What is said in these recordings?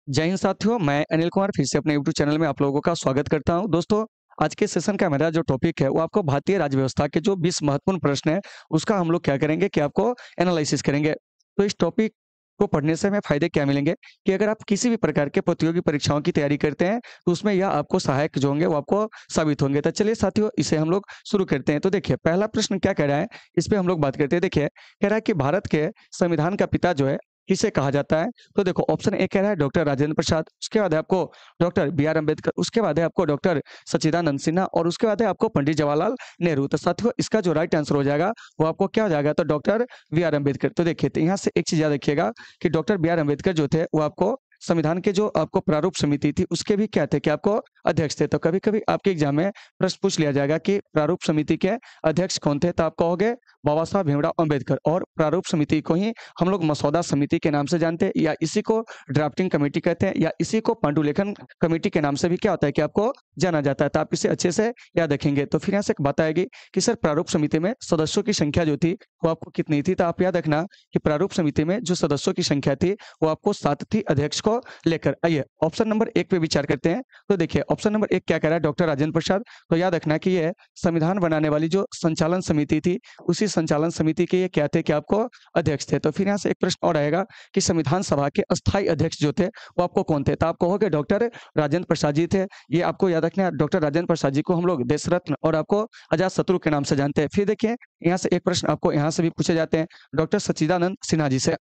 जय हिंद साथियों, मैं अनिल कुमार फिर से अपने यूट्यूब चैनल में आप लोगों का स्वागत करता हूं। दोस्तों, आज के सेशन का मेरा जो टॉपिक है वो आपको भारतीय राज्य व्यवस्था के जो 20 महत्वपूर्ण प्रश्न हैं, उसका हम लोग क्या करेंगे कि आपको एनालिसिस करेंगे। तो इस टॉपिक को पढ़ने से हमें फ़ायदे क्या मिलेंगे कि अगर आप किसी भी प्रकार के प्रतियोगी परीक्षाओं की तैयारी करते हैं, तो उसमें यह आपको सहायक जो होंगे वो आपको साबित होंगे। तो चलिए साथियों, इसे हम लोग शुरू करते हैं। तो देखिए, पहला प्रश्न क्या कह रहा है, इस पे हम लोग बात करते हैं। देखिए, कह रहा है कि भारत के संविधान का पिता जो है, किसे कहा जाता है? तो देखो, ऑप्शन ए कह रहा है डॉक्टर राजेंद्र प्रसाद, उसके बाद है आपको डॉक्टर बी आर अम्बेडकर, उसके बाद है आपको डॉक्टर सच्चिदानंद सिन्हा और उसके बाद है आपको पंडित जवाहरलाल नेहरू। तो साथियों, इसका जो राइट आंसर हो जाएगा वो आपको क्या हो जाएगा? तो डॉक्टर बी आर अम्बेडकर। तो देखिए, तो यहाँ से एक चीज याद रखिएगा कि डॉक्टर बी आर अम्बेडकर जो थे वो आपको संविधान के जो आपको प्रारूप समिति थी उसके भी क्या थे कि आपको अध्यक्ष थे। तो कभी कभी आपके एग्जाम में प्रश्न पूछ लिया जाएगा कि प्रारूप समिति के अध्यक्ष कौन थे, तो आप कहोगे बाबा साहब भीमराव अम्बेडकर। और प्रारूप समिति को ही हम लोग मसौदा समिति के नाम से जानते हैं, या इसी को ड्राफ्टिंग कमेटी कहते हैं, या इसी को पांडुलेखन कमेटी के नाम से भी क्या होता है कि आपको जाना जाता है। तो आप इसे अच्छे से याद रखेंगे। तो फिर यहाँ से एक बात आएगी कि सर प्रारूप समिति में सदस्यों की संख्या जो थी वो आपको कितनी थी? तो आप याद रखना कि प्रारूप समिति में जो सदस्यों की संख्या थी वो आपको 7 थी, अध्यक्ष को लेकर। आइए ऑप्शन नंबर 1 पे विचार करते हैं। तो देखिए, ऑप्शन नंबर 1 क्या कह रहा है? डॉक्टर राजेंद्र प्रसाद। तो याद रखना कि ये संविधान बनाने वाली जो संचालन समिति थी, उसी संचालन समिति के ये क्या थे कि आपको अध्यक्ष थे। तो फिर यहाँ से एक प्रश्न और आएगा कि संविधान सभा के अस्थायी अध्यक्ष जो थे वो आपको कौन थे? तो आप कहोगे डॉक्टर राजेंद्र प्रसाद जी थे। ये आपको याद रखना है, डॉक्टर राजेंद्र प्रसाद जी को हम लोग देश रत्न और आपको अजात शत्रु के नाम से जानते हैं। फिर देखिए, यहाँ से एक प्रश्न आपको यहाँ से भी पूछे जाते हैं, डॉक्टर सच्चिदानंद सिन्हा जी से।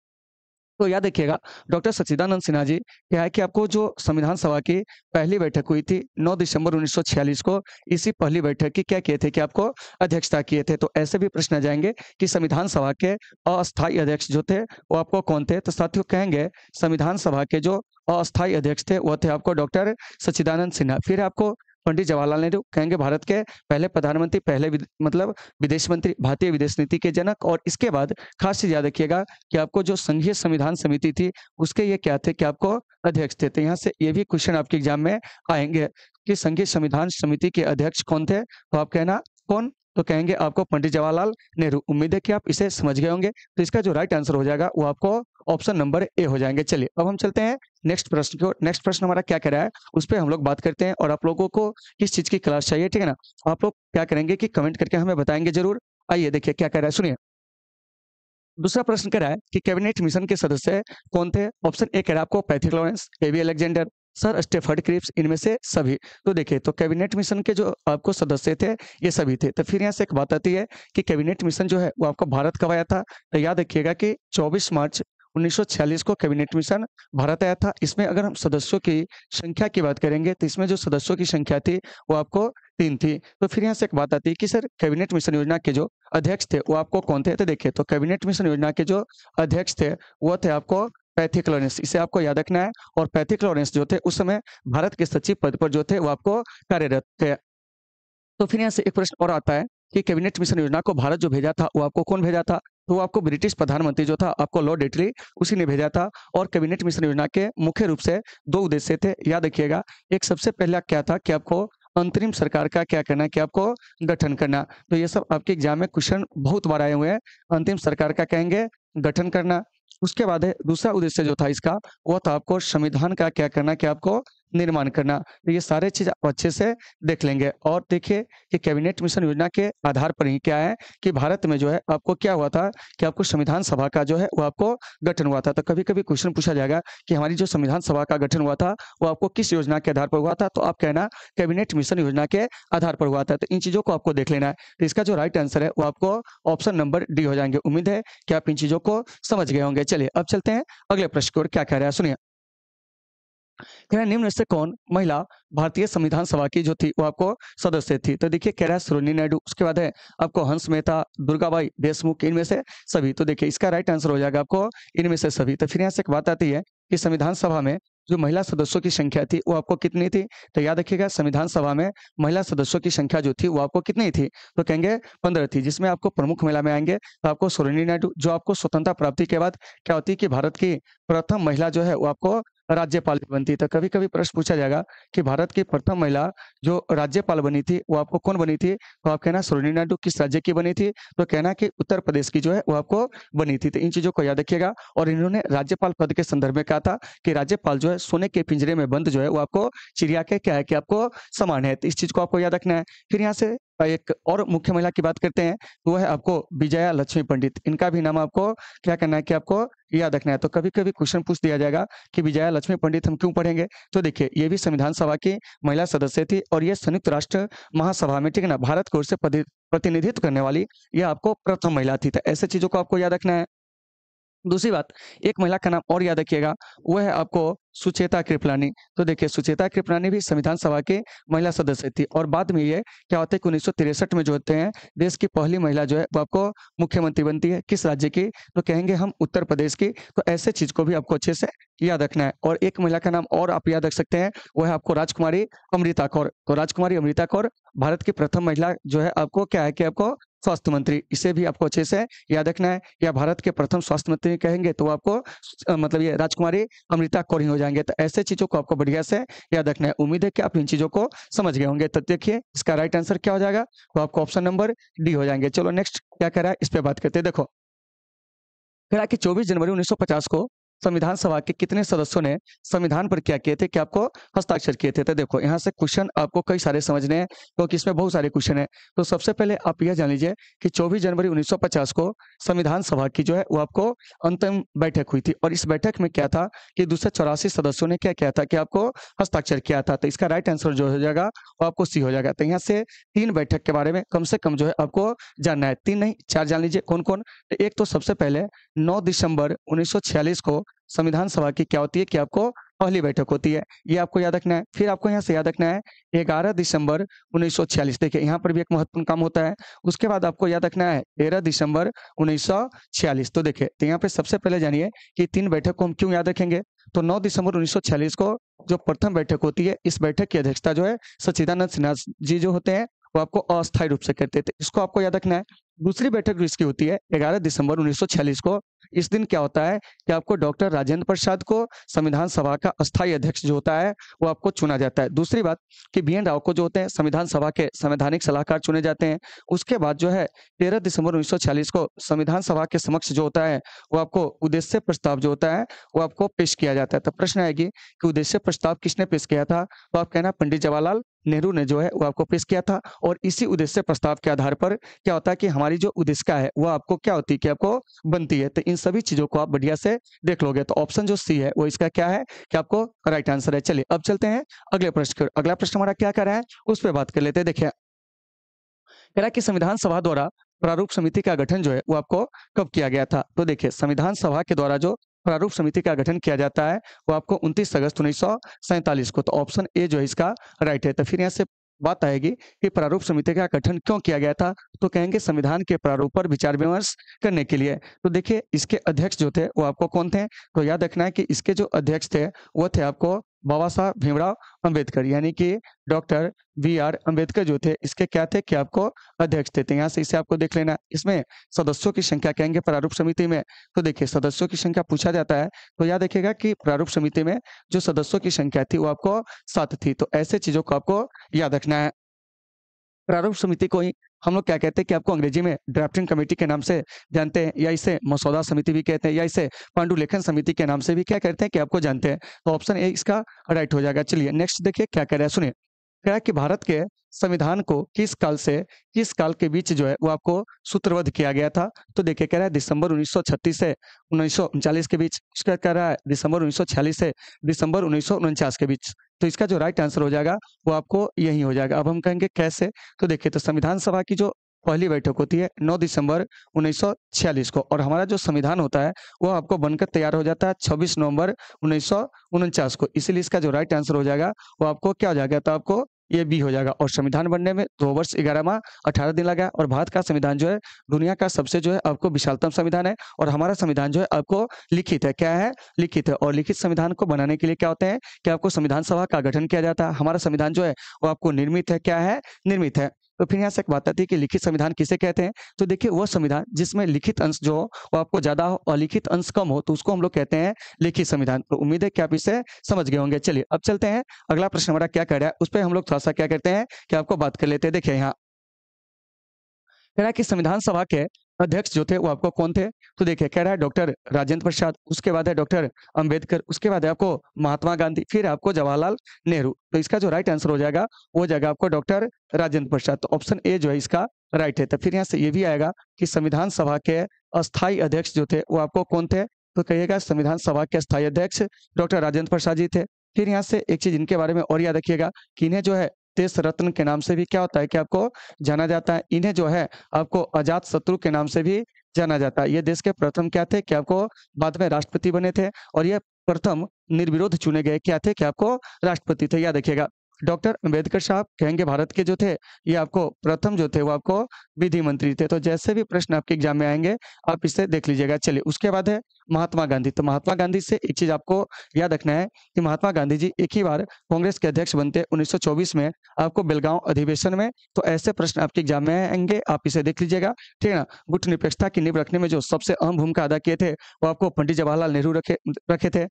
तो याद रखिएगा, डॉक्टर सच्चिदानंद सिन्हा जी क्या है कि आपको जो संविधान सभा की पहली बैठक हुई थी 9 दिसंबर 1946 को, इसी पहली बैठक की क्या किए थे कि आपको अध्यक्षता किए थे। तो ऐसे भी प्रश्न आ जाएंगे कि संविधान सभा के अस्थायी अध्यक्ष जो थे वो आपको कौन थे? तो साथियों कहेंगे संविधान सभा के जो अस्थायी अध्यक्ष थे वो थे आपको डॉक्टर सच्चिदानंद सिन्हा। फिर आपको पंडित जवाहरलाल नेहरू कहेंगे भारत के पहले प्रधानमंत्री, पहले मतलब विदेश मंत्री, भारतीय विदेश नीति के जनक। और इसके बाद खास चीज याद रखिएगा कि आपको जो संघीय संविधान समिति थी उसके ये क्या थे कि आपको अध्यक्ष थे। तो यहाँ से ये भी क्वेश्चन आपके एग्जाम में आएंगे कि संघीय संविधान समिति के अध्यक्ष कौन थे? तो आप कहना कौन? तो कहेंगे आपको पंडित जवाहरलाल नेहरू। उम्मीद है कि आप इसे समझ गए होंगे। तो इसका जो राइट आंसर हो जाएगा वो आपको ऑप्शन नंबर ए हो जाएंगे। चलिए अब हम चलते हैं नेक्स्ट प्रश्न की ओर। नेक्स्ट प्रश्न हमारा क्या कह रहा है उस पर हम लोग बात करते हैं। और आप लोगों को किस चीज की क्लास चाहिए, ठीक है ना? आप लोग क्या करेंगे कि कमेंट करके हमें बताएंगे जरूर। आइए देखिए क्या कह रहा है, सुनिए। दूसरा प्रश्न कह रहा है कि कैबिनेट मिशन के सदस्य कौन थे? ऑप्शन ए कह रहा है आपको Pethick Lawrence, A B Alexander, sir Stafford Cripps, इनमें से सभी। तो देखिए, तो कैबिनेट मिशन के जो आपको सदस्य थे ये सभी थे। तो फिर यहाँ से एक बात आती है कि कैबिनेट मिशन जो है वो आपको भारत कब आया था? तो याद रखिएगा कि 24 मार्च 1946 को कैबिनेट मिशन भारत आया था। इसमें अगर हम सदस्यों की संख्या की बात करेंगे तो इसमें जो सदस्यों की संख्या थी वो आपको 3 थी। तो फिर यहाँ से एक बात आती है कि सर कैबिनेट मिशन योजना के जो अध्यक्ष थे वो आपको कौन थे? तो देखिए, तो कैबिनेट मिशन योजना के जो अध्यक्ष थे वो थे आपको पैथिक लॉरेंस। इसे आपको याद रखना है। और पैथिक लॉरेंस जो थे उस समय भारत के सचिव पद पर जो थे वो आपको कार्यरत थे। तो फिर यहाँ से एक प्रश्न और आता है कि कैबिनेट मिशन योजना को भारत जो भेजा था वो आपको कौन भेजा था? तो वो आपको ब्रिटिश प्रधानमंत्री जो था आपको लॉर्ड एटली, उसी ने भेजा था। और कैबिनेट मिशन योजना के मुख्य रूप से 2 उद्देश्य थे, याद रखिएगा। एक सबसे पहला क्या था कि आपको अंतरिम सरकार का क्या करना है कि आपको गठन करना। तो ये सब आपके एग्जाम में क्वेश्चन बहुत बार आए हुए हैं। अंतिम सरकार का कहेंगे गठन करना। उसके बाद है दूसरा उद्देश्य जो था इसका, वो था आपको संविधान का क्या करना कि आपको निर्माण करना। तो ये सारे चीज आप अच्छे से देख लेंगे। और देखिए कि कैबिनेट मिशन योजना के आधार पर ही क्या है कि भारत में जो है आपको क्या हुआ था कि आपको संविधान सभा का जो है वो आपको गठन हुआ था। तो कभी कभी क्वेश्चन पूछा जाएगा कि हमारी जो संविधान सभा का गठन हुआ था वो आपको किस योजना के आधार पर हुआ था? तो आप कहना कैबिनेट मिशन योजना के आधार पर हुआ था। तो इन चीजों को आपको देख लेना है। तो इसका जो राइट आंसर है वो आपको ऑप्शन नंबर डी हो जाएंगे। उम्मीद है कि आप इन चीजों को समझ गए होंगे। चलिए अब चलते हैं अगले प्रश्न की ओर। क्या कह रहा है, सुनिए। कह रहा है निम्न में से कौन महिला भारतीय संविधान सभा की जो थी वो आपको सदस्य थी? तो देखिए, कह रहा है सरोजिनी नायडू, उसके बाद है आपको हंस मेहता, दुर्गाबाई देशमुख, इनमें से सभी। तो देखिए, इसका राइट आंसर हो जाएगा आपको इनमें से सभी। तो फिर यहाँ से एक बात आती है कि संविधान सभा में जो महिला सदस्यों की संख्या थी वो आपको कितनी थी? तो याद रखिएगा, संविधान सभा में महिला सदस्यों की संख्या जो थी वो आपको कितनी थी? तो कहेंगे 15 थी, जिसमें आपको प्रमुख महिला में आएंगे तो आपको सरोजिनी नायडू, जो आपको स्वतंत्रता प्राप्ति के बाद क्या होती है कि भारत की प्रथम महिला जो है वो आपको राज्यपाल भी बनती है। तो कभी-कभी प्रश्न पूछा जाएगा कि भारत की प्रथम महिला जो राज्यपाल बनी थी, वो आपको कौन बनी थी? तो आप कहना सरोजिनी नायडू किस राज्य की बनी थी? तो कहना कि उत्तर प्रदेश की जो है वो आपको बनी थी। तो इन चीज़ों को याद रखिएगा और इन्होंने राज्यपाल पद के संदर्भ में कहा था कि राज्यपाल जो है सोने के पिंजरे में बंद जो है वो आपको चिड़िया के क्या है कि आपको समान है। तो इस चीज़ को आपको याद रखना है। फिर यहाँ से एक और मुख्य महिला की बात करते हैं, वो है आपको विजया लक्ष्मी पंडित। इनका भी नाम आपको क्या करना है कि आपको याद रखना है। तो कभी-कभी क्वेश्चन पूछ दिया जाएगा कि विजया लक्ष्मी पंडित हम क्यों पढ़ेंगे? तो देखिए, ये भी संविधान सभा की महिला सदस्य थी और ये संयुक्त राष्ट्र महासभा में, ठीक है ना, भारत की ओर से प्रतिनिधित्व करने वाली ये आपको प्रथम महिला थी। तो ऐसे चीज़ों को आपको याद रखना है। दूसरी बात, एक महिला का नाम और याद रखिएगा, वो है आपको सुचेता कृपलानी। तो देखिए, सुचेता कृपलानी भी संविधान सभा की महिला सदस्य थी और बाद में ये क्या होता है कि 1963 में जो होते हैं, देश की पहली महिला जो है वो आपको मुख्यमंत्री बनती है। किस राज्य की? तो कहेंगे हम उत्तर प्रदेश की। तो ऐसे चीज़ को भी आपको अच्छे से याद रखना है और एक महिला का नाम और आप याद रख सकते हैं, वो है आपको राजकुमारी अमृता कौर। तो राजकुमारी अमृता कौर भारत की प्रथम महिला जो है आपको क्या है कि आपको स्वास्थ्य मंत्री, इसे भी आपको अच्छे से याद रखना है। या भारत के प्रथम स्वास्थ्य मंत्री कहेंगे तो आपको मतलब ये राजकुमारी अमृता कौर ही हो जाएँगे। तो ऐसे चीज़ों को आपको बढ़िया से याद रखना है। उम्मीद है कि आप इन चीज़ों को समझ गए होंगे। तो देखिए इसका राइट आंसर क्या हो जाएगा? तो आपको ऑप्शन नंबर डी हो जाएँगे। चलो नेक्स्ट क्या कह रहा है, इस पे बात करते हैं। देखो, कह रहा है कि 24 जनवरी 1950 को संविधान सभा के कितने सदस्यों ने संविधान पर क्या किए थे कि आपको हस्ताक्षर किए थे? तो देखो यहाँ से क्वेश्चन आपको कई सारे समझने हैं क्योंकि इसमें बहुत सारे क्वेश्चन हैं। तो सबसे पहले आप यह जान लीजिए कि 24 जनवरी 1950 को संविधान सभा की जो है वो आपको अंतिम बैठक हुई थी और इस बैठक में क्या था कि 284 सदस्यों ने क्या किया था कि आपको हस्ताक्षर किया था। तो इसका राइट आंसर जो हो जाएगा वो आपको सी हो जाएगा। तो यहाँ से 3 बैठक के बारे में कम से कम जो है आपको जानना है। 3 नहीं 4 जान लीजिए कौन-कौन? तो एक तो सबसे पहले 9 दिसंबर 1946 को संविधान सभा की क्या होती है कि आपको पहली बैठक होती है, ये आपको याद रखना है। फिर आपको यहाँ से याद रखना है 11 दिसंबर 1946, देखिए यहाँ पर भी एक महत्वपूर्ण काम होता है। उसके बाद आपको याद रखना है 13 दिसंबर 1946। तो देखिए, तो यहाँ पे सबसे पहले जानिए कि 3 बैठक को हम क्यों याद रखेंगे? तो 9 दिसंबर 1946 को जो प्रथम बैठक होती है, इस बैठक की अध्यक्षता जो है सच्चिदानंद सिन्हा जी जो होते हैं, वो आपको अस्थायी रूप से करते थे। इसको आपको याद रखना है। दूसरी बैठक जो इसकी होती है 11 दिसंबर 1946 को, इस दिन क्या होता है कि आपको डॉक्टर राजेंद्र प्रसाद को संविधान सभा का अस्थायी अध्यक्ष जो होता है वो आपको चुना जाता है। दूसरी बात कि बी एन राव को जो होते हैं संविधान सभा के संवैधानिक सलाहकार चुने जाते हैं। उसके बाद जो है 13 दिसंबर 1946 को संविधान सभा के समक्ष जो होता है वो आपको उद्देश्य प्रस्ताव जो होता है वो आपको पेश किया जाता है। तो प्रश्न आएगी कि उद्देश्य प्रस्ताव किसने पेश किया था? तो आप कहना पंडित जवाहरलाल नेहरू ने जो है वो आपको पेश किया था और इसी उद्देश्य प्रस्ताव के आधार पर क्या होता है कि हमारी जो उद्देशिका है वो आपको क्या होती है कि आपको बनती है। तो इन सभी चीज़ों को आप बढ़िया से देख लोगे। तो ऑप्शन जो सी है वो इसका क्या है कि आपको राइट आंसर है। चलिए अब चलते हैं अगले प्रश्न की ओर। अगला प्रश्न हमारा क्या कर रहा है उस पे बात कर लेते हैं। देखिए, कह रहा है कि संविधान सभा द्वारा प्रारूप समिति का गठन जो है वो आपको कब किया गया था? तो देखिए, संविधान सभा के द्वारा जो प्रारूप समिति का गठन किया जाता है वो आपको 29 अगस्त 1947 को। तो ऑप्शन ए जो है इसका राइट है। तो फिर यहाँ से बात आएगी कि प्रारूप समिति का गठन क्यों किया गया था? तो कहेंगे संविधान के प्रारूप पर विचार विमर्श करने के लिए। तो देखिए, इसके अध्यक्ष जो थे वो आपको कौन थे? तो याद रखना है कि इसके जो अध्यक्ष थे वो थे आपको बाबा साहब भीमराव अंबेडकर, यानी कि डॉक्टर बी आर अम्बेडकर जो थे इसके क्या थे कि आपको अध्यक्ष थे। तो यहाँ से इसे आपको देख लेना है। इसमें सदस्यों की संख्या कहेंगे प्रारूप समिति में, तो देखिए सदस्यों की संख्या पूछा जाता है तो याद रखिएगा कि प्रारूप समिति में जो सदस्यों की संख्या थी वो आपको 7 थी। तो ऐसे चीजों को आपको याद रखना है। प्रारूप समिति को ही हम लोग क्या कहते हैं कि आपको अंग्रेजी में ड्राफ्टिंग कमेटी के नाम से जानते हैं, या इसे मसौदा समिति भी कहते हैं, या इसे पांडुलेखन समिति के नाम से भी क्या कहते हैं कि आपको जानते हैं। तो ऑप्शन ए इसका राइट हो जाएगा। चलिए नेक्स्ट देखिए क्या कह रहा है, सुनिए। कह रहा है कि भारत के संविधान को किस काल के बीच जो है वो आपको सूत्रबद्ध किया गया था? तो देखिए कह रहा है दिसंबर 1936 से 1939 के बीच। इसका कह रहा है दिसंबर 1946 से दिसंबर 1949 के बीच। तो इसका जो राइट आंसर हो जाएगा वो आपको यही हो जाएगा। अब हम कहेंगे कैसे? तो देखिए, तो संविधान सभा की जो पहली बैठक होती है 9 दिसंबर 1946 को और हमारा जो संविधान होता है वो आपको बनकर तैयार हो जाता है 26 नवंबर 1949 को। इसीलिए इसका जो राइट आंसर हो जाएगा वो आपको क्या हो जाएगा? तो आपको ये बी हो जाएगा। और संविधान बनने में 2 वर्ष 11 माह 18 दिन लगा और भारत का संविधान जो है दुनिया का सबसे जो है आपको विशालतम संविधान है और हमारा संविधान जो है आपको लिखित है। क्या है? लिखित है। और लिखित संविधान को बनाने के लिए क्या होते हैं कि आपको संविधान सभा का गठन किया जाता है। हमारा संविधान जो है वो आपको निर्मित है। क्या है? निर्मित है। तो फिर यहाँ से एक बात आती है कि लिखित संविधान किसे कहते हैं? तो देखिए वो संविधान जिसमें लिखित अंश जो हो वो आपको ज़्यादा हो और लिखित अंश कम हो तो उसको हम लोग कहते हैं लिखित संविधान। तो उम्मीद है कि आप इसे समझ गए होंगे। चलिए अब चलते हैं, अगला प्रश्न हमारा क्या कह रहा है उस पे हम लोग थोड़ा-सा क्या करते हैं कि आपको बात कर लेते हैं। देखिए यहाँ कह रहा है कि संविधान सभा के अध्यक्ष जो थे वो आपको कौन थे? तो देखिए कह रहा है डॉक्टर राजेंद्र प्रसाद, उसके बाद है डॉक्टर अंबेडकर, उसके बाद है आपको महात्मा गांधी, फिर है आपको जवाहरलाल नेहरू। तो इसका जो राइट आंसर हो जाएगा वो हो जाएगा आपको डॉक्टर राजेंद्र प्रसाद। तो ऑप्शन ए जो है इसका राइट है। तो फिर यहाँ से ये भी आएगा कि संविधान सभा के अस्थायी अध्यक्ष जो थे वो आपको कौन थे? तो कहिएगा संविधान सभा के अस्थायी अध्यक्ष डॉक्टर राजेंद्र प्रसाद जी थे। फिर यहाँ से एक चीज इनके बारे में और याद रखिएगा कि इन्हें जो है देश रत्न के नाम से भी क्या होता है कि आपको जाना जाता है। इन्हें जो है आपको अजात शत्रु के नाम से भी जाना जाता है। ये देश के प्रथम क्या थे कि आपको बाद में राष्ट्रपति बने थे और ये प्रथम निर्विरोध चुने गए क्या थे कि आपको राष्ट्रपति थे। याद रखिएगा डॉक्टर अंबेडकर साहब कहेंगे भारत के जो थे ये आपको प्रथम जो थे वो आपको विधि मंत्री थे। तो जैसे भी प्रश्न आपके एग्जाम में आएंगे आप इसे देख लीजिएगा। चलिए उसके बाद है महात्मा गांधी। तो महात्मा गांधी से एक चीज आपको याद रखना है कि महात्मा गांधी जी एक ही बार कांग्रेस के अध्यक्ष बनते 1924 में आपको बेलगांव अधिवेशन में। तो ऐसे प्रश्न आपके एग्जाम में आएंगे, आप इसे देख लीजिएगा। ठीक है ना। गुट निरपेक्षता की नींव रखने में जो सबसे अहम भूमिका अदा किए थे वो आपको पंडित जवाहरलाल नेहरू रखे रखे थे।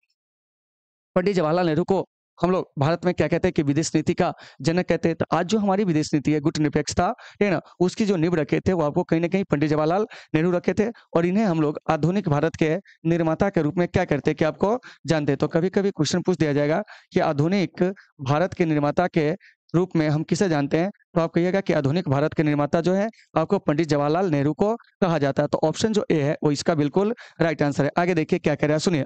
पंडित जवाहरलाल नेहरू को हम लोग भारत में क्या कहते हैं कि विदेश नीति का जनक कहते हैं। तो आज जो हमारी विदेश नीति है गुट निरपेक्षता, ठीक है ना, उसकी जो नींव रखे थे वो आपको कहीं ना कहीं पंडित जवाहरलाल नेहरू रखे थे। और इन्हें हम लोग आधुनिक भारत के निर्माता के रूप में क्या करते हैं कि आपको जानते हैं। तो कभी कभी क्वेश्चन पूछ दिया जाएगा कि आधुनिक भारत के निर्माता के रूप में हम किसे जानते हैं? तो आप कहिएगा कि आधुनिक भारत के निर्माता जो है आपको पंडित जवाहरलाल नेहरू को कहा जाता है। तो ऑप्शन जो ए है वो इसका बिल्कुल राइट आंसर है। आगे देखिए क्या कह रहा है, सुनिए।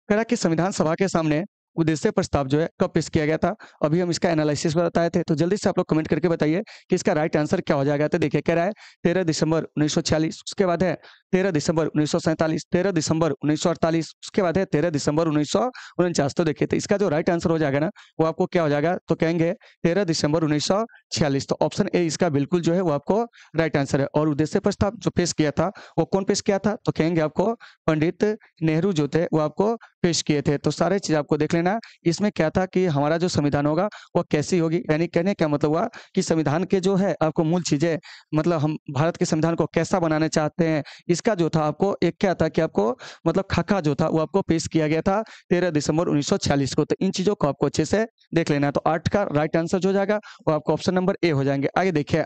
कह रहा कि संविधान सभा के सामने उद्देश्य प्रस्ताव जो है कब पेश किया गया था? अभी हम इसका एनालिसिस बताए थे। तो जल्दी से आप लोग कमेंट करके बताइए कि इसका राइट आंसर क्या हो जाएगा। तो देखिए कह रहा है 13 दिसंबर 1946, उसके बाद है 13 दिसंबर 1947, 13 दिसंबर 1948, उसके बाद है 13 दिसंबर 1949। तो देखिए तो इसका जो राइट आंसर हो जाएगा ना वो आपको क्या हो जाएगा? तो कहेंगे 13 दिसंबर 1946। तो ऑप्शन ए इसका बिल्कुल जो है वो आपको राइट आंसर है। और उद्देश्य प्रस्ताव जो पेश किया था वो कौन पेश किया था? तो कहेंगे आपको पंडित नेहरू जो थे वो आपको पेश किए थे। तो सारे चीज आपको देख लेना। इसमें क्या था कि हमारा जो संविधान होगा वो कैसी होगी, यानी कहने क्या मतलब हुआ कि संविधान के जो है आपको मूल चीजें, मतलब हम भारत के संविधान को कैसा बनाना चाहते हैं, इसका जो था आपको एक क्या था कि आपको मतलब खाका जो था वो आपको पेश किया गया था 13 दिसंबर 1946 को। तो इन चीजों को आपको अच्छे से देख लेना है। तो 8 का राइट आंसर जो हो जाएगा वो आपको ऑप्शन नंबर ए हो जाएंगे। आगे देखिए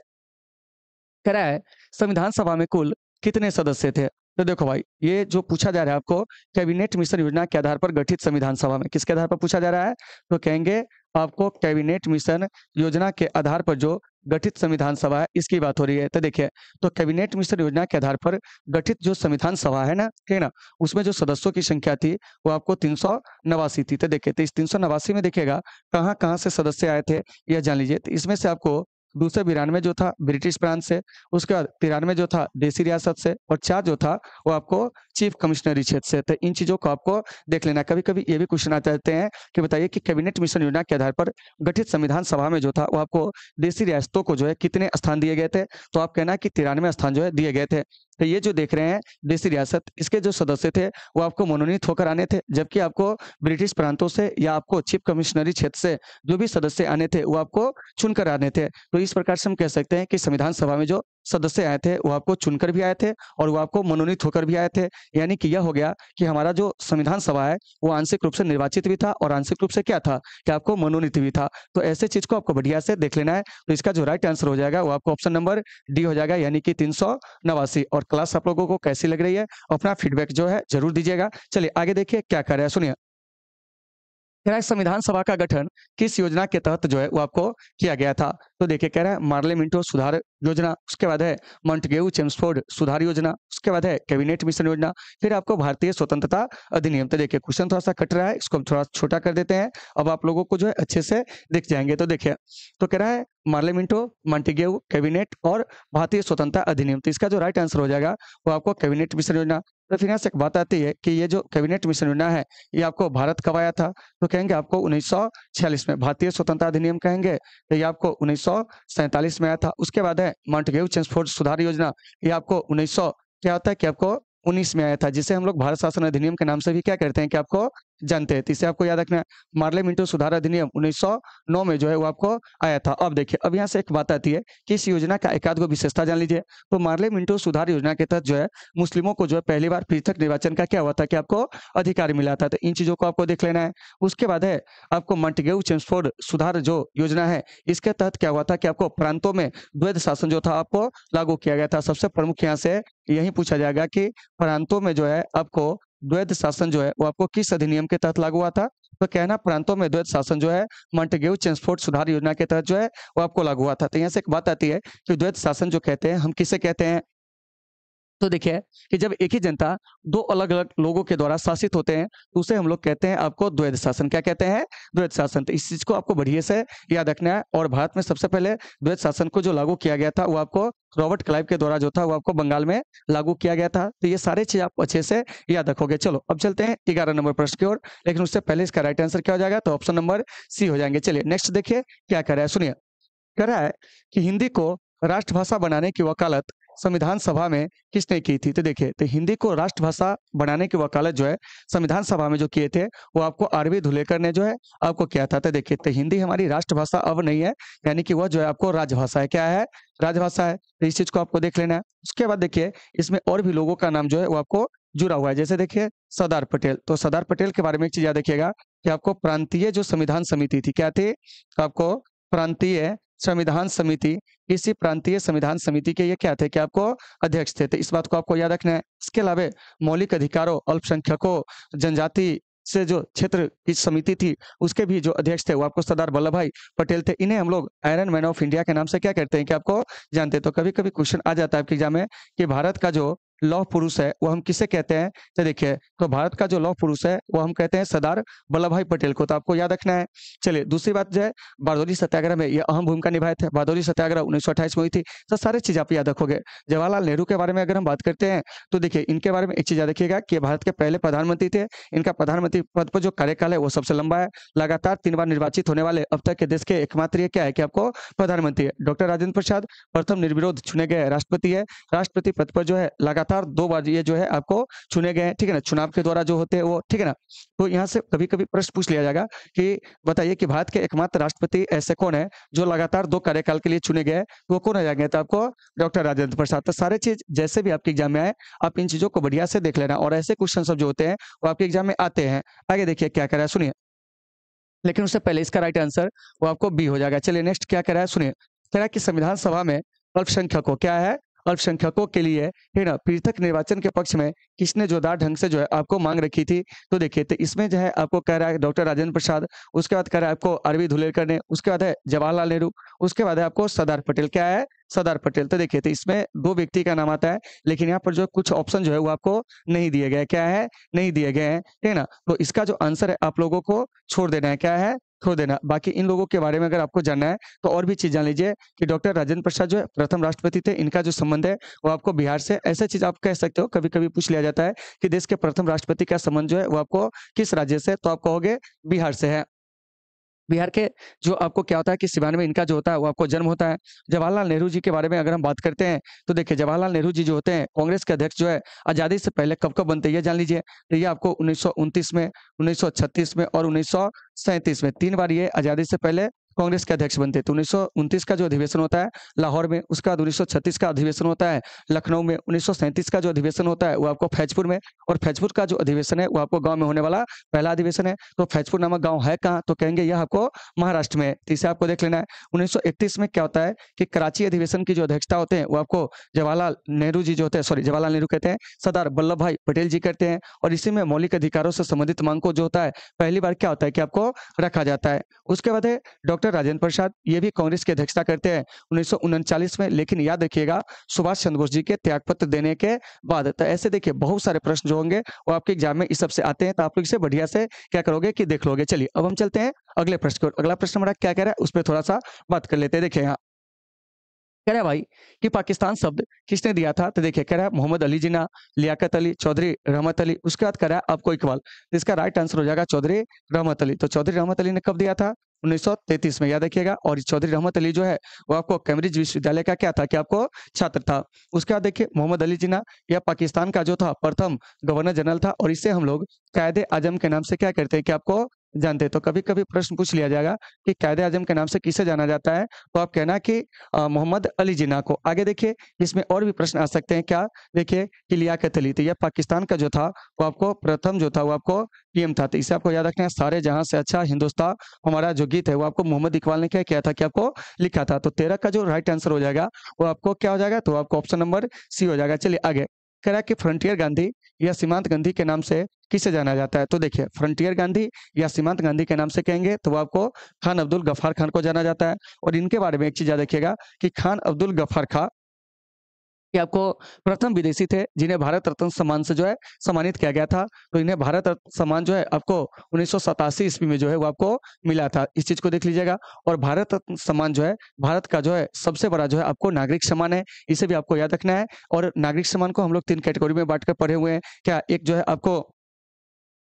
कह रहा है संविधान सभा में कुल कितने सदस्य थे? तो देखो भाई ये जो पूछा जा रहा है आपको कैबिनेट मिशन योजना के आधार पर गठित संविधान सभा में किसके आधार पर पूछा जा रहा है? तो कहेंगे आपको कैबिनेट मिशन योजना के आधार पर जो गठित संविधान सभा है इसकी बात हो रही है। तो देखिए तो कैबिनेट मिशन योजना के आधार पर गठित जो संविधान सभा है ना, ठीक है ना, उसमें जो सदस्यों की संख्या थी वो आपको 389 थी। तो देखिए तो इस 389 में देखिएगा कहाँ कहाँ से सदस्य आए थे यह जान लीजिए। तो इसमें से आपको 292 जो था ब्रिटिश प्रांत से, उसके बाद 93 जो था देसी रियासत से, और 4 जो था वो आपको चीफ कमिश्नरी क्षेत्र से। तो इन चीजों को आपको देख लेना। कभी कभी ये भी क्वेश्चन आ जाते हैं कि बताइए कि कैबिनेट मिशन योजना के आधार पर गठित संविधान सभा में जो था वो आपको देसी रियासतों को जो है कितने स्थान दिए गए थे? तो आप कहना कि 93 स्थान जो है दिए गए थे। तो ये जो देख रहे हैं देसी रियासत, इसके जो सदस्य थे वो आपको मनोनीत होकर आने थे, जबकि आपको ब्रिटिश प्रांतों से या आपको चीफ कमिश्नरी क्षेत्र से जो भी सदस्य आने थे वो आपको चुनकर आने थे। तो इस प्रकार से हम कह सकते हैं कि संविधान सभा में जो सदस्य आए थे वो आपको चुनकर भी आए थे और वो आपको मनोनीत होकर भी आए थे। यानी कि यह हो गया कि हमारा जो संविधान सभा है वो आंशिक रूप से निर्वाचित भी था और आंशिक रूप से क्या था कि आपको मनोनीत भी था। तो ऐसे चीज को आपको बढ़िया से देख लेना है। तो इसका जो राइट आंसर हो जाएगा वो आपको ऑप्शन नंबर डी हो जाएगा, यानी कि 389। और क्लास आप लोगों को कैसी लग रही है अपना फीडबैक जो है जरूर दीजिएगा। चलिए आगे देखिए क्या कर रहा है, सुनिए। कह रहा है संविधान सभा का गठन किस योजना के तहत जो है वो आपको किया गया था? तो देखिए कह रहा है मार्ले मिंटो सुधार योजना, उसके बाद है मॉन्टेग्यू चेम्सफोर्ड सुधार योजना, उसके बाद है कैबिनेट मिशन योजना, फिर आपको भारतीय स्वतंत्रता अधिनियम। तो देखिए क्वेश्चन थोड़ा सा कट रहा है, इसको हम थोड़ा छोटा कर देते हैं, अब आप लोगों को जो है अच्छे से दिख जाएंगे। तो देखिए तो कह रहा है मार्ले मिंटो, मॉन्टेग्यू, कैबिनेट और भारतीय स्वतंत्रता अधिनियम। तो इसका जो राइट आंसर हो जाएगा वो आपको कैबिनेट मिशन योजना। तो फिर यहाँ से एक बात आती है कि ये जो कैबिनेट मिशन योजना है ये आपको भारत कब आया था? तो कहेंगे आपको 1946 में। भारतीय स्वतंत्रता अधिनियम कहेंगे तो ये आपको 1947 में आया था। उसके बाद है मॉन्टेग्यू चेम्सफोर्ड सुधार योजना, ये आपको 1900 क्या होता है कि आपको 19 में आया था, जिसे हम लोग भारत शासन अधिनियम के नाम से भी क्या करते हैं कि आपको जानते हैं। तो इसे आपको याद रखना है। मार्ले मिंटो सुधार अधिनियम 1909 में जो है वो आपको आया था। अब देखिए, अब यहाँ से एक बात आती है कि इस योजना का एक आध गो विशेषता जान लीजिए। तो मार्ले मिंटो सुधार योजना के तहत जो है मुस्लिमों को जो है पहली बार पृथक निर्वाचन का क्या हुआ था कि आपको अधिकार मिला था। तो इन चीज़ों को आपको देख लेना है। उसके बाद है आपको मॉन्टेग्यू चेम्सफोर्ड सुधार जो योजना है, इसके तहत क्या हुआ था कि आपको प्रांतों में द्वैध शासन जो था आपको लागू किया गया था। सबसे प्रमुख यहाँ से यही पूछा जाएगा कि प्रांतों में जो है आपको द्वैध शासन जो है वो आपको किस अधिनियम के तहत लागू हुआ था। तो कहना प्रांतों में द्वैध शासन जो है मॉन्टेग्यू चेम्सफोर्ड सुधार योजना के तहत जो है वो आपको लागू हुआ था। तो यहाँ से एक बात आती है कि द्वैध शासन जो कहते हैं हम किसे कहते हैं। तो देखिए कि जब एक ही जनता दो अलग-अलग लोगों के द्वारा शासित होते हैं, तो उसे हम लोग कहते हैं आपको द्वैध शासन। क्या कहते हैं? द्वैध शासन। तो इस चीज़ को आपको बढ़िया से याद रखना है। और भारत में सबसे पहले द्वैध शासन को जो लागू किया गया था, वो आपको रॉबर्ट क्लाइव के द्वारा जो था, वो आपको बंगाल में लागू किया गया था। तो ये सारी चीज़ आप अच्छे से याद रखोगे। चलो, अब चलते हैं 11 नंबर प्रश्न की ओर, लेकिन उससे पहले इसका राइट आंसर क्या हो जाएगा? तो ऑप्शन नंबर सी हो जाएँगे। चलिए नेक्स्ट देखिए क्या कह रहा है, सुनिए। कह रहा है कि हिंदी को राष्ट्रभाषा बनाने की वकालत संविधान सभा में किसने की थी। तो देखिए, तो हिंदी को राष्ट्रभाषा बनाने की वकालत जो है संविधान सभा में जो किए थे, वो आपको आरवी धुलेकर ने जो है आपको किया था। तो देखिए, तो हिंदी हमारी राष्ट्रभाषा अब नहीं है, यानी कि वह जो है आपको राजभाषा है। क्या है? राजभाषा है। तो इस चीज को आपको देख लेना है। उसके बाद देखिए, इसमें और भी लोगों का नाम जो है वो आपको जुड़ा हुआ है। जैसे देखिए सरदार पटेल। तो सरदार पटेल के बारे में एक चीज याद रखिएगा कि आपको प्रांतीय जो संविधान समिति थी, क्या थी? आपको प्रांतीय संविधान समिति, इसी प्रांतीय संविधान समिति के ये क्या थे कि आपको अध्यक्ष थे। तो इस बात को आपको याद रखना है। इसके अलावा मौलिक अधिकारों, अल्पसंख्यकों, जनजाति से जो क्षेत्र की समिति थी, उसके भी जो अध्यक्ष थे वो आपको सरदार वल्लभ भाई पटेल थे। इन्हें हम लोग आयरन मैन ऑफ इंडिया के नाम से क्या कहते हैं कि आपको जानते हैं। तो कभी-कभी क्वेश्चन आ जाता है आपके एग्जाम में कि भारत का जो लौह पुरुष है वो हम किसे कहते हैं। तो देखिए, तो भारत का जो लौह पुरुष है वो हम कहते हैं सरदार वल्लभ भाई पटेल को। तो आपको याद रखना है। चलिए, दूसरी बात जो है, बारदौली सत्याग्रह में ये अहम भूमिका निभाए थे। बारदौली सत्याग्रह 1928 में हुई थी। तो सारी चीज आप याद रखोगे। जवाहरलाल नेहरू के बारे में अगर हम बात करते हैं, तो देखिए इनके बारे में एक चीज याद रखिएगा कि ये भारत के पहले प्रधानमंत्री थे। इनका प्रधानमंत्री पद पर जो कार्यकाल है वो सबसे लंबा है। लगातार 3 बार निर्वाचित होने वाले अब तक के देश के एकमात्र ये क्या है कि आपको प्रधानमंत्री है। डॉक्टर राजेंद्र प्रसाद प्रथम निर्विरोध चुने गए राष्ट्रपति है। राष्ट्रपति पद पर जो है लगातार 2 बार ये जो है आपको चुने गए हैं, ठीक है ना, चुनाव के द्वारा जो होते हैं वो, ठीक है ना। तो यहाँ से कभी-कभी प्रश्न पूछ लिया जाएगा कि बताइए कि भारत के एकमात्र राष्ट्रपति ऐसे कौन है जो लगातार 2 कार्यकाल के लिए चुने गए, वो कौन हो जाएंगे? तो आपको डॉक्टर राजेंद्र प्रसाद। तो सारे चीज जैसे भी आपके एग्जाम में आए, आप इन चीजों को बढ़िया से देख लेना। और ऐसे क्वेश्चन सब जो होते हैं वो आपके एग्जाम में आते हैं। आगे देखिए क्या कर रहा है, सुनिए। लेकिन उससे पहले इसका राइट आंसर वो आपको बी हो जाएगा। चलिए नेक्स्ट क्या कह रहा है, सुनिए। कह रहा है कि संविधान सभा में अल्पसंख्यकों, क्या है? अल्पसंख्यकों के लिए, है ना, पृथक निर्वाचन के पक्ष में किसने जोरदार ढंग से जो है आपको मांग रखी थी। तो देखिए, तो इसमें जो है आपको कह रहा है डॉक्टर राजेंद्र प्रसाद, उसके बाद कह रहा है आपको आरवी धुलेकर ने, उसके बाद है जवाहरलाल नेहरू, उसके बाद है आपको सरदार पटेल। क्या है? सरदार पटेल। तो देखिए, तो इसमें 2 व्यक्ति का नाम आता है, लेकिन यहाँ पर जो कुछ ऑप्शन जो है वो आपको नहीं दिए गए। क्या है? नहीं दिए गए हैं, ठीक है ना। तो इसका जो आंसर है आप लोगों को छोड़ देना है। क्या है? छोड़ देना। बाकी इन लोगों के बारे में अगर आपको जानना है तो और भी चीज जान लीजिए कि डॉक्टर राजेंद्र प्रसाद जो है प्रथम राष्ट्रपति थे। इनका जो संबंध है वो आपको बिहार से, ऐसा चीज आप कह सकते हो। कभी-कभी पूछ लिया जाता है कि देश के प्रथम राष्ट्रपति का संबंध जो है वो आपको किस राज्य से, तो आप कहोगे बिहार से है। बिहार के जो आपको क्या होता है कि सिवान में इनका जो होता है वो आपको जन्म होता है। जवाहरलाल नेहरू जी के बारे में अगर हम बात करते हैं, तो देखिए जवाहरलाल नेहरू जी जो होते हैं कांग्रेस के अध्यक्ष जो है आज़ादी से पहले कब-कब बनते हैं ये जान लीजिए। तो ये आपको 1929 में, 1936 में और 1937 में 3 बार ये आज़ादी से पहले कांग्रेस के अध्यक्ष बनते हैं। तो 1929 का जो अधिवेशन होता है लाहौर में, उसके बाद 1936 का अधिवेशन होता है लखनऊ में, 1937 का जो अधिवेशन होता है वो आपको फैजपुर में, और फैजपुर का जो अधिवेशन है वो आपको गाँव में होने वाला पहला अधिवेशन है। तो फैजपुर नामक गाँव है कहाँ? तो कहेंगे यह आपको महाराष्ट्र में है। तो इसे आपको देख लेना है। 1931 में क्या होता है कि कराची अधिवेशन की जो अध्यक्षता होते हैं वो आपको जवाहरलाल नेहरू जी जो होते हैं, सॉरी जवाहरलाल नेहरू कहते हैं, सरदार वल्लभ भाई पटेल जी करते हैं। और इसी में मौलिक अधिकारों से संबंधित मांग को जो होता है पहली बार क्या होता है कि आपको रखा जाता है। उसके बाद है डॉक्टर राजेंद्र प्रसाद, ये भी कांग्रेस की अध्यक्षता करते हैं 1939 में। लेकिन याद रखिएगा सुभाष चंद्र बोस जी के त्यागपत्र देने के बाद। तो ऐसे देखिए बहुत सारे प्रश्न जो होंगे वो आपके एग्जाम में इस सबसे आते हैं। तो आप लोग इसे बढ़िया से क्या करोगे कि देख लोगे। चलिए अब हम चलते हैं अगले प्रश्न की ओर। अगला प्रश्न हमारा क्या कह रहा है उस पर थोड़ा सा बात कर लेते हैं। देखिए यहाँ कह रहा है भाई कि पाकिस्तान शब्द किसने दिया था। तो देखिए कह रहा है मोहम्मद अली जिन्ना, लियाकत अली, चौधरी रहमत अली। उसके बाद कह रहा है आपको इकबाल। तो इसका राइट आंसर हो जाएगा चौधरी रहमत अली। तो चौधरी रहमत अली ने कब दिया था? 1933 में, याद रखिएगा। और चौधरी रहमत अली जो है वो आपको कैम्ब्रिज विश्वविद्यालय का क्या था कि आपको छात्र था। उसके बाद देखिए मोहम्मद अली जिन्ना, यह पाकिस्तान का जो था प्रथम गवर्नर जनरल था और इसे हम लोग कायदे आजम के नाम से क्या करते हैं कि आपको जानते हैं। तो कभी-कभी प्रश्न पूछ लिया जाएगा कि कायदे आजम के नाम से किसे जाना जाता है? तो आप कहना कि मोहम्मद अली जिन्ना को। आगे देखिए इसमें और भी प्रश्न आ सकते हैं क्या? देखिए कि लियाकत अली, तो यह पाकिस्तान का जो था वो आपको प्रथम जो था वो आपको पीएम था। तो इसे आपको याद रखना है, सारे जहां से अच्छा हिंदुस्तान हमारा जो गीत है वो आपको मोहम्मद इकबाल ने क्या किया था कि आपको लिखा था। तो 13 का जो राइट आंसर हो जाएगा वो आपको क्या हो जाएगा? तो आपको ऑप्शन नंबर सी हो जाएगा। चलिए आगे, कह रहा है कि फ्रंटियर गांधी या सीमांत गांधी के नाम से किसे जाना जाता है? तो देखिए फ्रंटियर गांधी या सीमांत गांधी के नाम से कहेंगे तो वो आपको खान अब्दुल गफ्फार खान को जाना जाता है। और इनके बारे में एक चीज याद रखिएगा कि खान अब्दुल गफ्फार खान कि आपको प्रथम विदेशी थे जिन्हें भारत रत्न सम्मान से जो है सम्मानित किया गया था। तो इन्हें भारत रत्न सम्मान जो है आपको 1987 ईस्वी में जो है वो आपको मिला था। इस चीज को देख लीजिएगा। और भारत रत्न सम्मान जो है भारत का जो है सबसे बड़ा जो है आपको नागरिक सम्मान है, इसे भी आपको याद रखना है। और नागरिक सम्मान को हम लोग 3 कैटेगरी में बांट कर पढ़े हुए हैं। क्या एक जो है आपको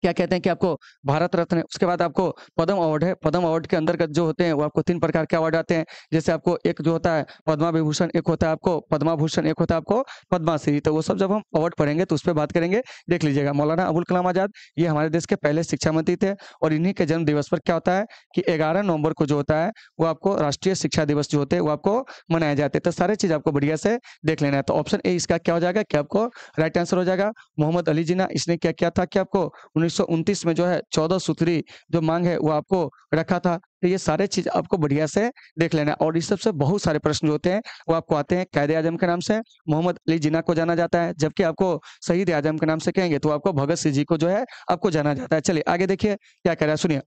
क्या कहते हैं कि आपको भारत रत्न है, उसके बाद आपको पद्म अवार्ड है। पद्म अवार्ड के अंतर्गत जो होते हैं वो आपको 3 प्रकार के अवार्ड आते हैं। जैसे आपको एक जो होता है पद्मा विभूषण, एक होता है आपको पद्मा भूषण, एक होता है आपको पद्माश्री। तो वो सब जब हम अवार्ड पढ़ेंगे तो उस पे बात करेंगे, देख लीजिएगा। मौलाना अबुल कलाम आजाद ये हमारे देश के पहले शिक्षा मंत्री थे और इन्हीं के जन्म दिवस पर क्या होता है कि 11 नवंबर को जो होता है वो आपको राष्ट्रीय शिक्षा दिवस जो होते हैं वो आपको मनाए जाते हैं। तो सारे चीज आपको बढ़िया से देख लेना है। तो ऑप्शन ए इसका क्या हो जाएगा कि आपको राइट आंसर हो जाएगा। मोहम्मद अली जिन्ना, इसने क्या किया था कि आपको 1929 में जो है 14 सूत्री जो मांग है वो आपको रखा था। तो ये सारे चीज आपको बढ़िया से देख लेना है। और इस सबसे बहुत सारे प्रश्न जो होते हैं वो आपको आते हैं कायदे आजम के नाम से। मोहम्मद अली जिन्ना को जाना जाता है, जबकि आपको शहीद आजम के नाम से कहेंगे तो आपको भगत सिंह जी को जो है आपको जाना जाता है। चलिए आगे देखिए क्या कह रहा है, सुनिए।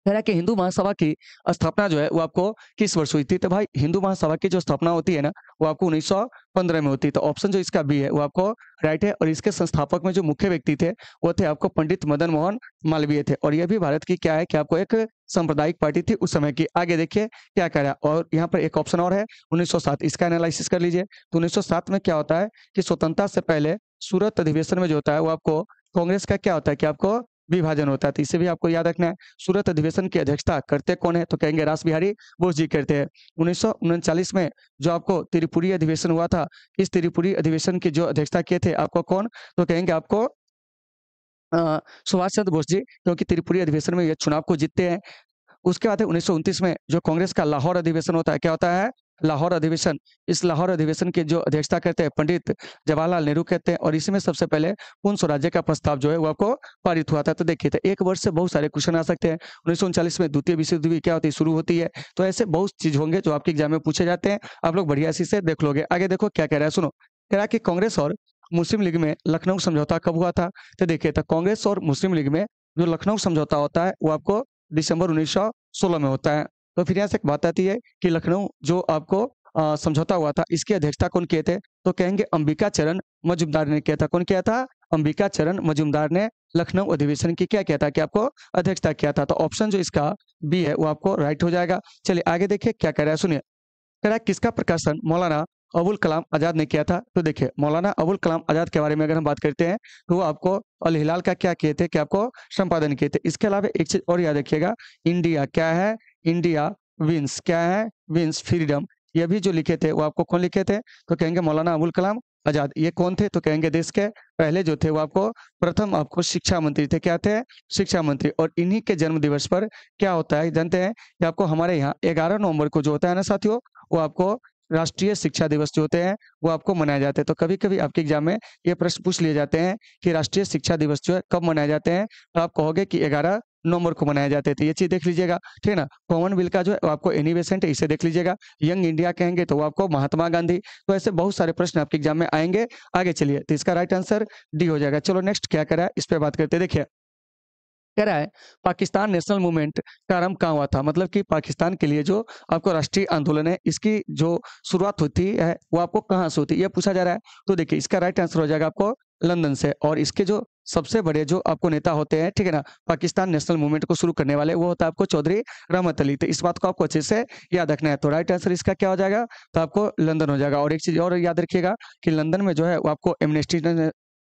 कह रहा है कि हिंदू महासभा की स्थापना जो है वो आपको किस वर्ष हुई थी? तो भाई हिंदू महासभा की जो स्थापना होती है ना वो आपको 1915 में होती है। तो ऑप्शन जो इसका बी है वो आपको राइट है। और इसके संस्थापक में जो मुख्य व्यक्ति थे वो थे आपको पंडित मदन मोहन मालवीय थे। और यह भी भारत की क्या है कि आपको एक सांप्रदायिक पार्टी थी उस समय की। आगे देखिए क्या कह रहा है। और यहाँ पर एक ऑप्शन और है 1907, इसका एनालिसिस कर लीजिए। तो 1907 में क्या होता है कि स्वतंत्रता से पहले सूरत अधिवेशन में जो होता है वो आपको कांग्रेस का क्या होता है कि आपको विभाजन होता है। तो इसे भी आपको याद रखना है। सूरत अधिवेशन की अध्यक्षता करते कौन है? तो कहेंगे रास बिहारी बोस जी करते हैं। 1939 में जो आपको त्रिपुरी अधिवेशन हुआ था, इस त्रिपुरी अधिवेशन की जो अध्यक्षता किए थे आपको कौन? तो कहेंगे आपको सुभाष चंद्र बोस जी, क्योंकि त्रिपुरी अधिवेशन में ये चुनाव को जीतते हैं। उसके बाद है 1929 में जो कांग्रेस का लाहौर अधिवेशन होता है, क्या होता है? लाहौर अधिवेशन। इस लाहौर अधिवेशन की जो अध्यक्षता करते हैं पंडित जवाहरलाल नेहरू कहते हैं। और इसी में सबसे पहले पूर्ण स्वराज्य का प्रस्ताव जो है वो आपको पारित हुआ था। तो देखिए तो एक वर्ष से बहुत सारे क्वेश्चन आ सकते हैं। 1939 में द्वितीय विश्व युद्ध भी क्या होती है शुरू होती है। तो ऐसे बहुत चीज होंगे जो आपके एग्जाम में पूछे जाते हैं, आप लोग बढ़िया से देख लोगे। आगे देखो क्या कह रहा है, सुनो। कह रहा है कि कांग्रेस और मुस्लिम लीग में लखनऊ समझौता कब हुआ था? तो देखिए तो कांग्रेस और मुस्लिम लीग में जो लखनऊ समझौता होता है वो आपको दिसंबर 1916 में होता है। तो फिर यहाँ से एक बात आती है कि लखनऊ जो आपको समझौता हुआ था इसकी अध्यक्षता कौन किए थे? तो कहेंगे अंबिका चरण मजूमदार ने किया था। कौन किया था? अंबिका चरण मजूमदार ने लखनऊ अधिवेशन की क्या किया था कि आपको अध्यक्षता किया था। तो ऑप्शन जो इसका बी है वो आपको राइट हो जाएगा। चलिए आगे देखिए क्या कह रहा है, सुनिए। कह रहा है किसका प्रकाशन मौलाना अबुल कलाम आजाद ने किया था? तो देखिए मौलाना अबुल कलाम आजाद के बारे में अगर हम बात करते हैं तो वो आपको अल हिलाल का क्या किए थे कि आपको संपादन किए थे। इसके अलावा एक चीज और याद रखिएगा, इंडिया क्या है? इंडिया विंस क्या है? Wins freedom. ये भी जो लिखे थे वो आपको कौन लिखे थे? तो कहेंगे मौलाना अबुल कलाम आजाद। ये कौन थे? तो कहेंगे देश के पहले जो थे वो आपको प्रथम आपको शिक्षा मंत्री थे। क्या थे? शिक्षा मंत्री। और इन्हीं के जन्म दिवस पर क्या होता है जानते हैं कि आपको हमारे यहाँ 11 नवंबर को जो होता है ना साथियों, वो आपको राष्ट्रीय शिक्षा दिवस जो होते हैं वो आपको मनाए जाते हैं। तो कभी कभी आपके एग्जाम में ये प्रश्न पूछ लिए जाते हैं कि राष्ट्रीय शिक्षा दिवस जो है कब मनाए जाते हैं, तो आप कहोगे कि 11 नवंबर को मनाए जाते थे। ये चीज देख लीजिएगा, ठीक है ना। कॉमनवेल्थ का जो है वो आपको एनिवेसेंट है, इसे देख लीजिएगा। यंग इंडिया कहेंगे तो वो आपको महात्मा गांधी। तो ऐसे बहुत सारे प्रश्न आपके एग्जाम में आएंगे। आगे चलिए, तो इसका राइट आंसर डी हो जाएगा। चलो नेक्स्ट क्या करा है इस पे बात करते हैं। देखिए कह रहा है पाकिस्तान नेशनल मूवमेंट का आरंभ कहाँ हुआ था? मतलब कि पाकिस्तान के लिए जो आपको राष्ट्रीय आंदोलन है इसकी जो शुरुआत होती है वो आपको कहाँ से होती है, ये पूछा जा रहा है। तो देखिए इसका राइट आंसर हो जाएगा आपको लंदन से। और इसके जो सबसे बड़े जो आपको नेता होते हैं, ठीक है ना, पाकिस्तान नेशनल मूवमेंट को शुरू करने वाले, वो होता है आपको चौधरी रहमत अली। तो इस बात को आपको अच्छे से याद रखना है। तो राइट आंसर इसका क्या हो जाएगा? तो आपको लंदन हो जाएगा। और एक चीज और याद रखिएगा कि लंदन में जो है वो आपको एमनेस्टी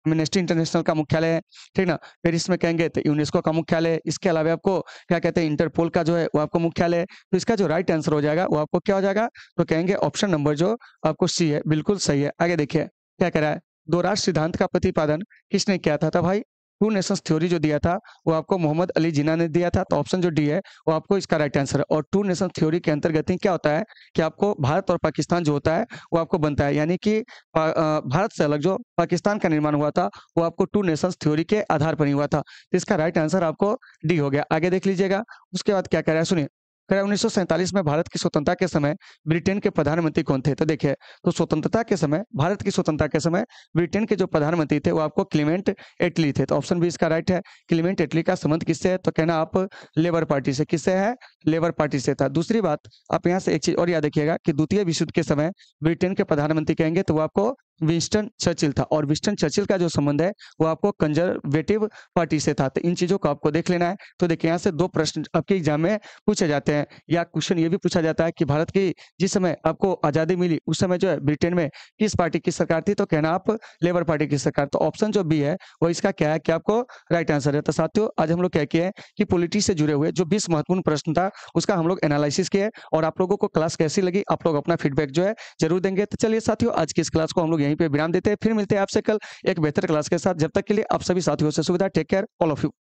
एम्नेस्टी इंटरनेशनल का मुख्यालय है, ठीक ना? पेरिस में कहेंगे तो यूनेस्को का मुख्यालय है। इसके अलावा आपको क्या कहते हैं इंटरपोल का जो है वो आपको मुख्यालय है। तो इसका जो राइट आंसर हो जाएगा वो आपको क्या हो जाएगा? तो कहेंगे ऑप्शन नंबर जो आपको सी है, बिल्कुल सही है। आगे देखिए क्या कह रहा है? 2 राष्ट्र सिद्धांत का प्रतिपादन किसने किया था? तो भाई टू नेशंस थ्योरी जो दिया था वो आपको मोहम्मद अली जिन्ना ने दिया था। तो ऑप्शन जो डी है वो आपको इसका राइट आंसर है। और टू नेशन थ्योरी के अंतर्गत ही क्या होता है कि आपको भारत और पाकिस्तान जो होता है वो आपको बनता है। यानी कि भारत से अलग जो पाकिस्तान का निर्माण हुआ था वो आपको टू नेशंस थ्योरी के आधार पर ही हुआ था। तो इसका राइट आंसर आपको डी हो गया। आगे देख लीजिएगा उसके बाद क्या कह रहा है सुनिए। कह रहा है 1947 में भारत की स्वतंत्रता के समय ब्रिटेन के प्रधानमंत्री कौन थे? तो देखिए तो स्वतंत्रता के समय भारत की स्वतंत्रता के समय ब्रिटेन के जो प्रधानमंत्री थे वो आपको क्लीमेंट एटली थे। तो ऑप्शन बी इसका राइट है। क्लीमेंट एटली का संबंध किससे है? तो कहना आप लेबर पार्टी से। किससे है? लेबर पार्टी से था। दूसरी बात आप यहाँ से एक चीज और याद रखिएगा कि द्वितीय विश्व युद्ध के समय ब्रिटेन के प्रधानमंत्री कहेंगे तो वो आपको विंस्टन चर्चिल था। और विंस्टन चर्चिल का जो संबंध है वो आपको कंजर्वेटिव पार्टी से था। तो इन चीजों को आपको देख लेना है। तो देखिए यहाँ से 2 प्रश्न आपके एग्जाम में पूछे जाते हैं। या क्वेश्चन ये भी पूछा जाता है कि भारत की जिस समय आपको आजादी मिली उस समय जो है ब्रिटेन में किस पार्टी की सरकार थी? तो कहना आप लेबर पार्टी की सरकार। तो ऑप्शन जो बी है वो इसका क्या है कि आपको राइट आंसर है। तो साथियों आज हम लोग क्या किए हैं कि पॉलिटी से जुड़े हुए जो 20 महत्वपूर्ण प्रश्न था उसका हम लोग एनालिसिस किए। और आप लोगों को क्लास कैसी लगी आप लोग अपना फीडबैक जो है जरूर देंगे। तो चलिए साथियों आज की इस क्लास को हम लोग यहीं पे विराम देते हैं। फिर मिलते हैं आपसे कल एक बेहतर क्लास के साथ। जब तक के लिए आप सभी साथियों से सुविधा। Take care all of you.